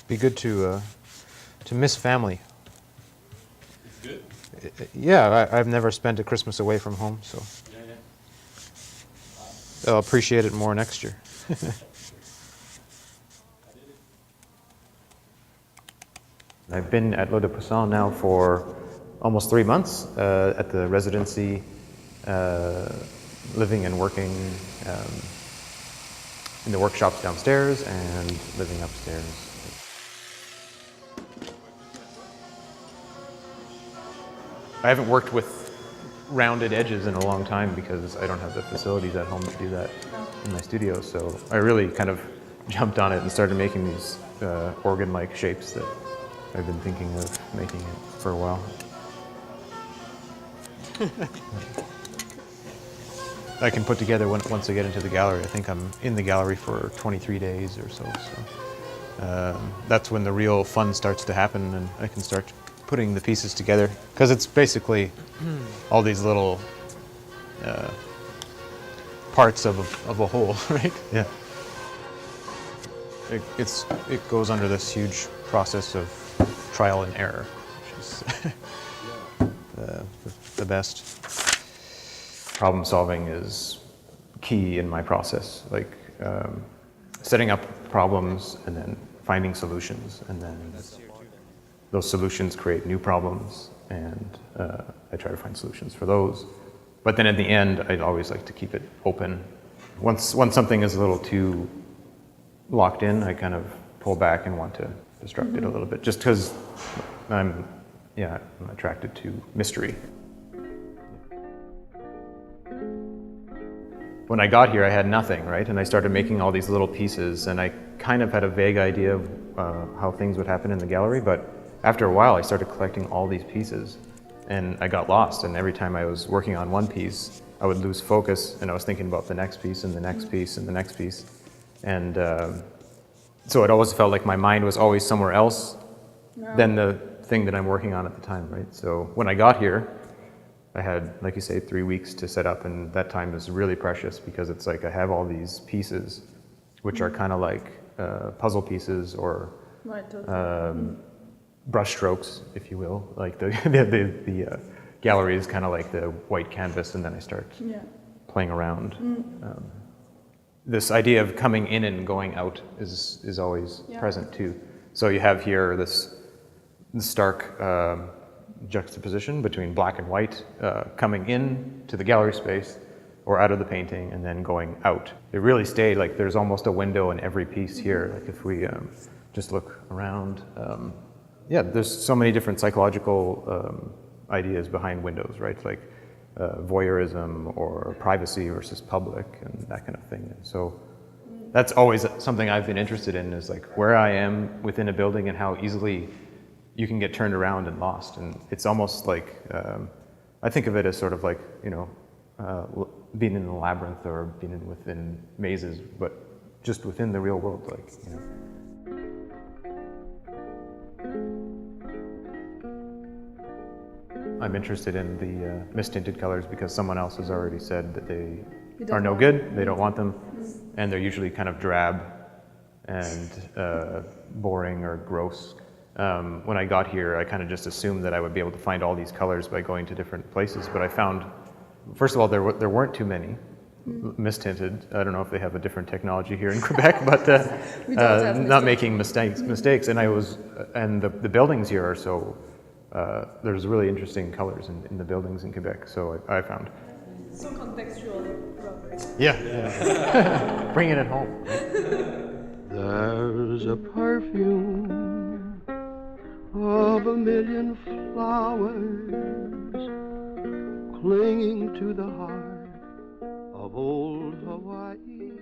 Be good to miss family. It's good. Yeah, I've never spent a Christmas away from home, so Yeah. I'll appreciate it more next year. I've been at Le de Poisson now for almost 3 months at the residency, living and working in the workshops downstairs and living upstairs. I haven't worked with rounded edges in a long time because I don't have the facilities at home to do that in my studio. So I really kind of jumped on it and started making these organ-like shapes that I've been thinking of making it for a while. I can put together once I get into the gallery. I think I'm in the gallery for 23 days or so. That's when the real fun starts to happen, and I can start putting the pieces together, because it's basically all these little parts of a whole, right? Yeah. It goes under this huge process of trial and error, which is the best. Problem solving is key in my process, like setting up problems and then finding solutions, and then those solutions create new problems, and I try to find solutions for those. But then at the end, I'd always like to keep it open. Once something is a little too locked in, I kind of pull back and want to destruct it a little bit, just because I'm attracted to mystery. When I got here, I had nothing, right? And I started making all these little pieces, and I kind of had a vague idea of how things would happen in the gallery, but after a while, I started collecting all these pieces, and I got lost, and every time I was working on one piece, I would lose focus, and I was thinking about the next piece, and the next piece, and the next piece. And so it always felt like my mind was always somewhere else than the thing that I'm working on at the time, right? So when I got here, I had, like you say, 3 weeks to set up, and that time is really precious because it's like I have all these pieces, which are kind of like puzzle pieces or brush strokes, if you will. Like the gallery is kind of like the white canvas, and then I start playing around. This idea of coming in and going out is always present too. So you have here this stark juxtaposition between black and white, coming in to the gallery space or out of the painting and then going out. It really stayed like there's almost a window in every piece here. Like if we just look around, there's so many different psychological ideas behind windows, right? Like voyeurism or privacy versus public and that kind of thing. And so that's always something I've been interested in, is like where I am within a building and how easily you can get turned around and lost. And it's almost like, I think of it as sort of like, being in a labyrinth or being within mazes, but just within the real world, like, I'm interested in the mist-tinted colors because someone else has already said that they are no good, they don't want them, and they're usually kind of drab and boring or gross. When I got here, I kind of just assumed that I would be able to find all these colors by going to different places, but I found, first of all, there weren't too many mist-tinted. I don't know if they have a different technology here in Quebec, but not making mistakes. And the buildings here are so, there's really interesting colors in the buildings in Quebec, so I found. So contextual, Robert. Yeah. Bringing it home. There's a perfume of a million flowers clinging to the heart of old Hawaii.